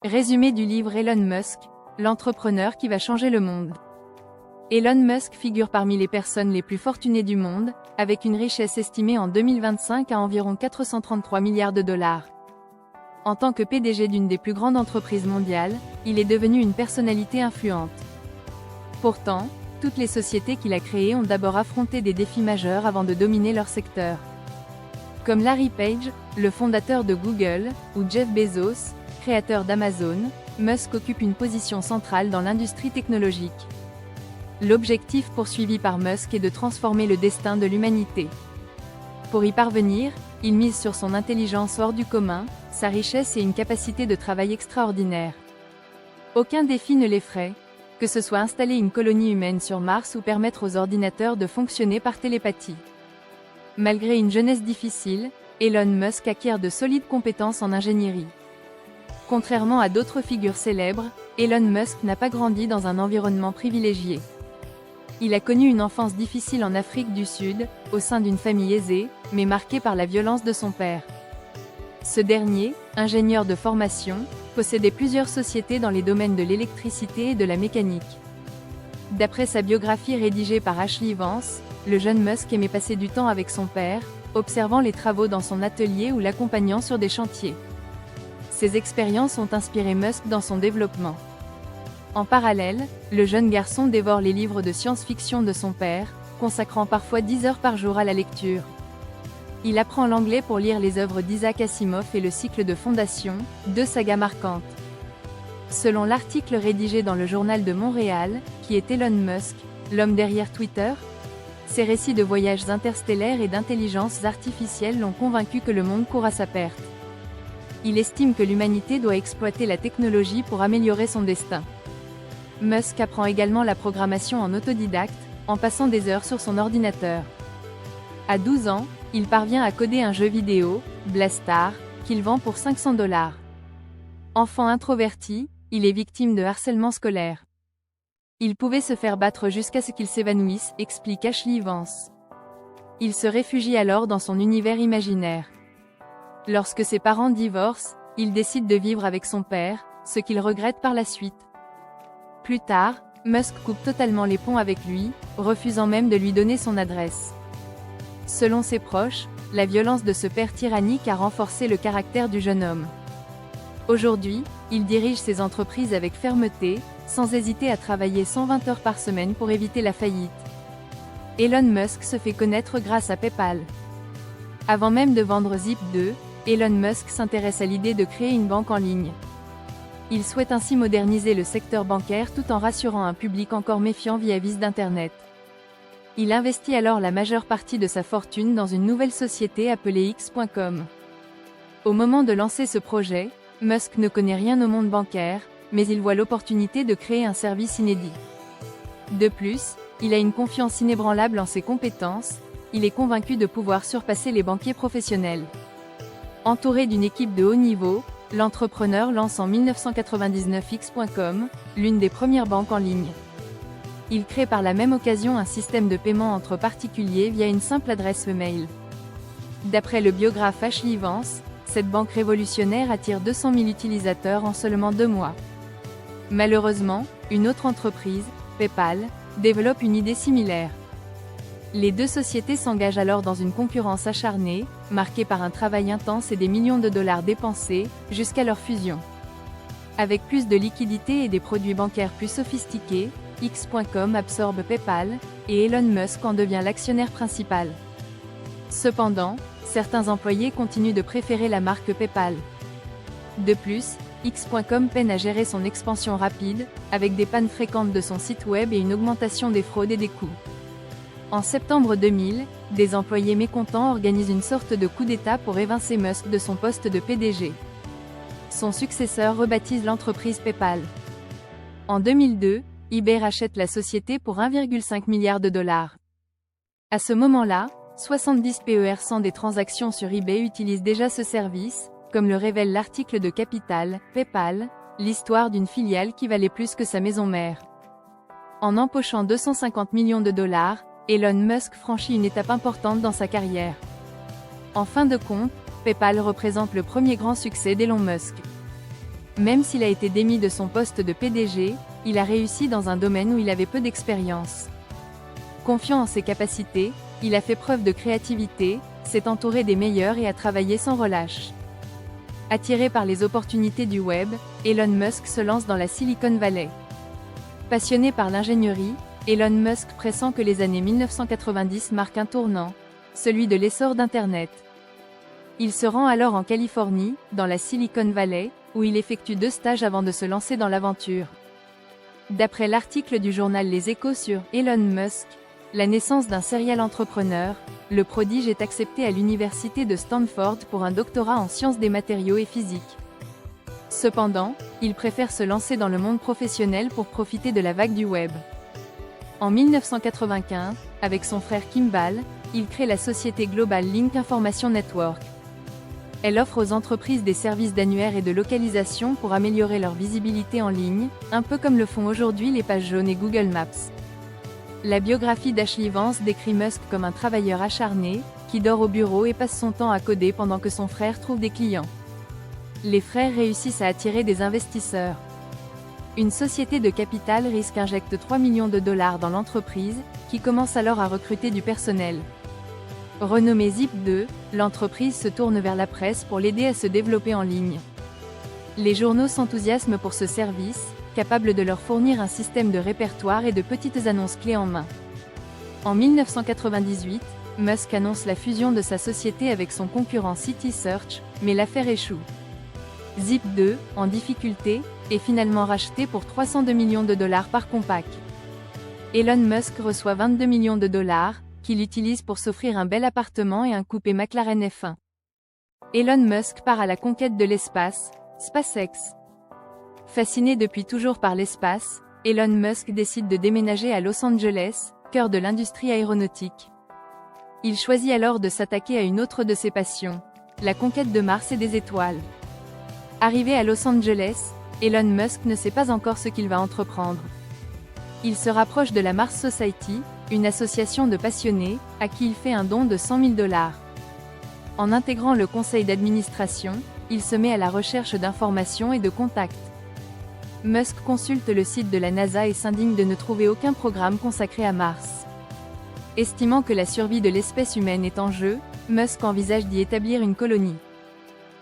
Résumé du livre Elon Musk, l'entrepreneur qui va changer le monde. Elon Musk figure parmi les personnes les plus fortunées du monde, avec une richesse estimée en 2025 à environ 433 milliards de dollars. En tant que PDG d'une des plus grandes entreprises mondiales, il est devenu une personnalité influente. Pourtant, toutes les sociétés qu'il a créées ont d'abord affronté des défis majeurs avant de dominer leur secteur. Comme Larry Page, le fondateur de Google, ou Jeff Bezos, créateur d'Amazon, Musk occupe une position centrale dans l'industrie technologique. L'objectif poursuivi par Musk est de transformer le destin de l'humanité. Pour y parvenir, il mise sur son intelligence hors du commun, sa richesse et une capacité de travail extraordinaire. Aucun défi ne l'effraie, que ce soit installer une colonie humaine sur Mars ou permettre aux ordinateurs de fonctionner par télépathie. Malgré une jeunesse difficile, Elon Musk acquiert de solides compétences en ingénierie. Contrairement à d'autres figures célèbres, Elon Musk n'a pas grandi dans un environnement privilégié. Il a connu une enfance difficile en Afrique du Sud, au sein d'une famille aisée, mais marquée par la violence de son père. Ce dernier, ingénieur de formation, possédait plusieurs sociétés dans les domaines de l'électricité et de la mécanique. D'après sa biographie rédigée par Ashley Vance, le jeune Musk aimait passer du temps avec son père, observant les travaux dans son atelier ou l'accompagnant sur des chantiers. Ces expériences ont inspiré Musk dans son développement. En parallèle, le jeune garçon dévore les livres de science-fiction de son père, consacrant parfois 10 heures par jour à la lecture. Il apprend l'anglais pour lire les œuvres d'Isaac Asimov et le cycle de Fondation, deux sagas marquantes. Selon l'article rédigé dans le Journal de Montréal, qui est Elon Musk, l'homme derrière Twitter, ses récits de voyages interstellaires et d'intelligence artificielle l'ont convaincu que le monde court à sa perte. Il estime que l'humanité doit exploiter la technologie pour améliorer son destin. Musk apprend également la programmation en autodidacte, en passant des heures sur son ordinateur. À 12 ans, il parvient à coder un jeu vidéo, Blastar, qu'il vend pour 500 $. Enfant introverti, il est victime de harcèlement scolaire. Il pouvait se faire battre jusqu'à ce qu'il s'évanouisse, explique Ashley Vance. Il se réfugie alors dans son univers imaginaire. Lorsque ses parents divorcent, il décide de vivre avec son père, ce qu'il regrette par la suite. Plus tard, Musk coupe totalement les ponts avec lui, refusant même de lui donner son adresse. Selon ses proches, la violence de ce père tyrannique a renforcé le caractère du jeune homme. Aujourd'hui, il dirige ses entreprises avec fermeté, sans hésiter à travailler 120 heures par semaine pour éviter la faillite. Elon Musk se fait connaître grâce à PayPal. Avant même de vendre Zip2, Elon Musk s'intéresse à l'idée de créer une banque en ligne. Il souhaite ainsi moderniser le secteur bancaire tout en rassurant un public encore méfiant vis-à-vis d'Internet. Il investit alors la majeure partie de sa fortune dans une nouvelle société appelée X.com. Au moment de lancer ce projet, Musk ne connaît rien au monde bancaire, mais il voit l'opportunité de créer un service inédit. De plus, il a une confiance inébranlable en ses compétences, il est convaincu de pouvoir surpasser les banquiers professionnels. Entouré d'une équipe de haut niveau, l'entrepreneur lance en 1999 X.com, l'une des premières banques en ligne. Il crée par la même occasion un système de paiement entre particuliers via une simple adresse e-mail. D'après le biographe Ashley Vance, cette banque révolutionnaire attire 200 000 utilisateurs en seulement 2 mois. Malheureusement, une autre entreprise, PayPal, développe une idée similaire. Les deux sociétés s'engagent alors dans une concurrence acharnée, marquée par un travail intense et des millions de dollars dépensés, jusqu'à leur fusion. Avec plus de liquidités et des produits bancaires plus sophistiqués, X.com absorbe PayPal, et Elon Musk en devient l'actionnaire principal. Cependant, certains employés continuent de préférer la marque PayPal. De plus, X.com peine à gérer son expansion rapide, avec des pannes fréquentes de son site web et une augmentation des fraudes et des coûts. En septembre 2000, des employés mécontents organisent une sorte de coup d'État pour évincer Musk de son poste de PDG. Son successeur rebaptise l'entreprise PayPal. En 2002, eBay rachète la société pour 1,5 milliard de dollars. À ce moment-là, 70% des transactions sur eBay utilisent déjà ce service, comme le révèle l'article de Capital, PayPal, l'histoire d'une filiale qui valait plus que sa maison mère. En empochant 250 millions de dollars, Elon Musk franchit une étape importante dans sa carrière. En fin de compte, PayPal représente le premier grand succès d'Elon Musk. Même s'il a été démis de son poste de PDG, il a réussi dans un domaine où il avait peu d'expérience. Confiant en ses capacités, il a fait preuve de créativité, s'est entouré des meilleurs et a travaillé sans relâche. Attiré par les opportunités du web, Elon Musk se lance dans la Silicon Valley. Passionné par l'ingénierie, Elon Musk pressent que les années 1990 marquent un tournant, celui de l'essor d'Internet. Il se rend alors en Californie, dans la Silicon Valley, où il effectue 2 stages avant de se lancer dans l'aventure. D'après l'article du journal Les Échos sur Elon Musk, la naissance d'un serial entrepreneur, le prodige est accepté à l'université de Stanford pour un doctorat en sciences des matériaux et physique. Cependant, il préfère se lancer dans le monde professionnel pour profiter de la vague du web. En 1995, avec son frère Kimball, il crée la société Global Link Information Network. Elle offre aux entreprises des services d'annuaire et de localisation pour améliorer leur visibilité en ligne, un peu comme le font aujourd'hui les pages jaunes et Google Maps. La biographie d'Ashley Vance décrit Musk comme un travailleur acharné, qui dort au bureau et passe son temps à coder pendant que son frère trouve des clients. Les frères réussissent à attirer des investisseurs. Une société de capital risque injecte 3 millions de dollars dans l'entreprise, qui commence alors à recruter du personnel. Renommée Zip2, l'entreprise se tourne vers la presse pour l'aider à se développer en ligne. Les journaux s'enthousiasment pour ce service, capable de leur fournir un système de répertoire et de petites annonces clés en main. En 1998, Musk annonce la fusion de sa société avec son concurrent CitySearch, mais l'affaire échoue. Zip2, en difficulté, est finalement racheté pour 302 millions de dollars par Compaq. Elon Musk reçoit 22 millions de dollars, qu'il utilise pour s'offrir un bel appartement et un coupé McLaren F1. Elon Musk part à la conquête de l'espace, SpaceX. Fasciné depuis toujours par l'espace, Elon Musk décide de déménager à Los Angeles, cœur de l'industrie aéronautique. Il choisit alors de s'attaquer à une autre de ses passions, la conquête de Mars et des étoiles. Arrivé à Los Angeles, Elon Musk ne sait pas encore ce qu'il va entreprendre. Il se rapproche de la Mars Society, une association de passionnés, à qui il fait un don de 100 000 dollars. En intégrant le conseil d'administration, il se met à la recherche d'informations et de contacts. Musk consulte le site de la NASA et s'indigne de ne trouver aucun programme consacré à Mars. Estimant que la survie de l'espèce humaine est en jeu, Musk envisage d'y établir une colonie.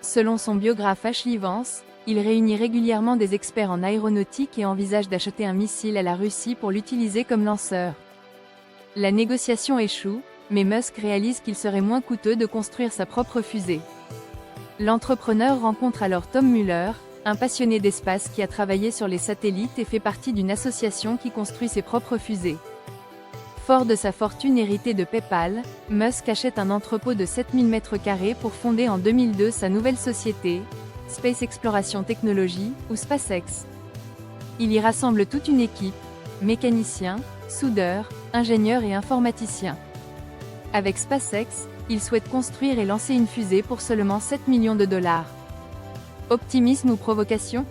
Selon son biographe Ashley Vance, il réunit régulièrement des experts en aéronautique et envisage d'acheter un missile à la Russie pour l'utiliser comme lanceur. La négociation échoue, mais Musk réalise qu'il serait moins coûteux de construire sa propre fusée. L'entrepreneur rencontre alors Tom Mueller, un passionné d'espace qui a travaillé sur les satellites et fait partie d'une association qui construit ses propres fusées. Fort de sa fortune héritée de PayPal, Musk achète un entrepôt de 7000 m² pour fonder en 2002 sa nouvelle société, Space Exploration Technology, ou SpaceX. Il y rassemble toute une équipe, mécaniciens, soudeurs, ingénieurs et informaticiens. Avec SpaceX, il souhaite construire et lancer une fusée pour seulement 7 millions de dollars. Optimisme ou provocation?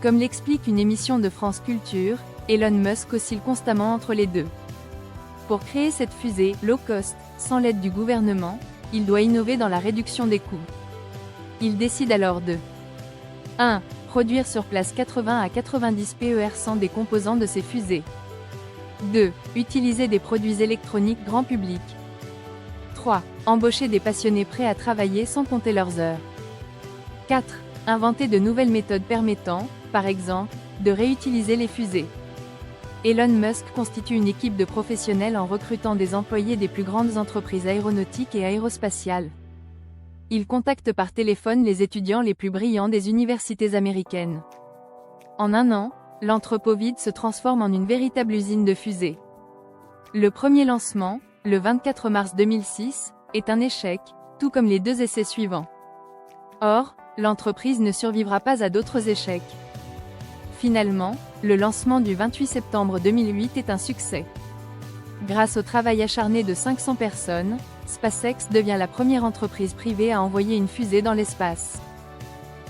Comme l'explique une émission de France Culture, Elon Musk oscille constamment entre les deux. Pour créer cette fusée low cost, sans l'aide du gouvernement, il doit innover dans la réduction des coûts. Il décide alors de 1. Produire sur place 80 à 90 PER100 des composants de ses fusées. 2. Utiliser des produits électroniques grand public. 3. Embaucher des passionnés prêts à travailler sans compter leurs heures. 4. Inventer de nouvelles méthodes permettant, par exemple, de réutiliser les fusées. Elon Musk constitue une équipe de professionnels en recrutant des employés des plus grandes entreprises aéronautiques et aérospatiales. Il contacte par téléphone les étudiants les plus brillants des universités américaines. En un an, l'entrepôt vide se transforme en une véritable usine de fusées. Le premier lancement, le 24 mars 2006, est un échec, tout comme les 2 essais suivants. Or, l'entreprise ne survivra pas à d'autres échecs. Finalement, le lancement du 28 septembre 2008 est un succès. Grâce au travail acharné de 500 personnes, SpaceX devient la première entreprise privée à envoyer une fusée dans l'espace.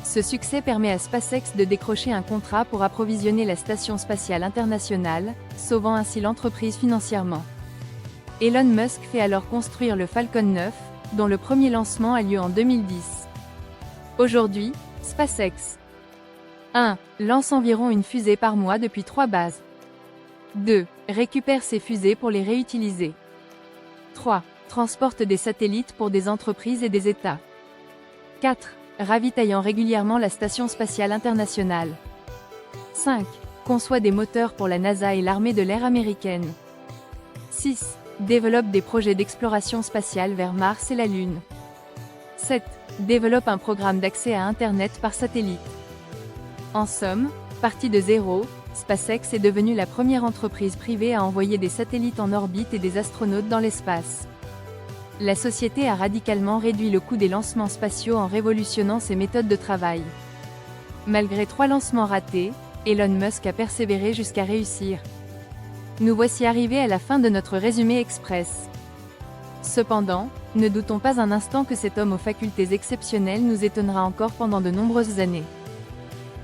Ce succès permet à SpaceX de décrocher un contrat pour approvisionner la Station spatiale internationale, sauvant ainsi l'entreprise financièrement. Elon Musk fait alors construire le Falcon 9, dont le premier lancement a lieu en 2010. Aujourd'hui, SpaceX 1. Lance environ une fusée par mois depuis 3 bases. 2. Récupère ces fusées pour les réutiliser. 3. Transporte des satellites pour des entreprises et des États. 4. Ravitaillant régulièrement la Station spatiale internationale. 5. Conçoit des moteurs pour la NASA et l'armée de l'air américaine. 6. Développe des projets d'exploration spatiale vers Mars et la Lune. 7. Développe un programme d'accès à Internet par satellite. En somme, parti de zéro, SpaceX est devenue la première entreprise privée à envoyer des satellites en orbite et des astronautes dans l'espace. La société a radicalement réduit le coût des lancements spatiaux en révolutionnant ses méthodes de travail. Malgré 3 lancements ratés, Elon Musk a persévéré jusqu'à réussir. Nous voici arrivés à la fin de notre résumé express. Cependant, ne doutons pas un instant que cet homme aux facultés exceptionnelles nous étonnera encore pendant de nombreuses années.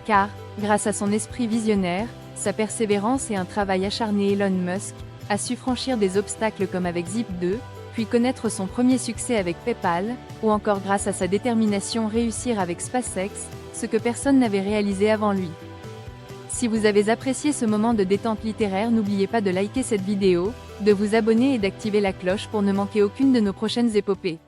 Car, grâce à son esprit visionnaire, sa persévérance et un travail acharné, Elon Musk a su franchir des obstacles comme avec Zip2, puis connaître son premier succès avec PayPal, ou encore grâce à sa détermination réussir avec SpaceX, ce que personne n'avait réalisé avant lui. Si vous avez apprécié ce moment de détente littéraire, n'oubliez pas de liker cette vidéo, de vous abonner et d'activer la cloche pour ne manquer aucune de nos prochaines épopées.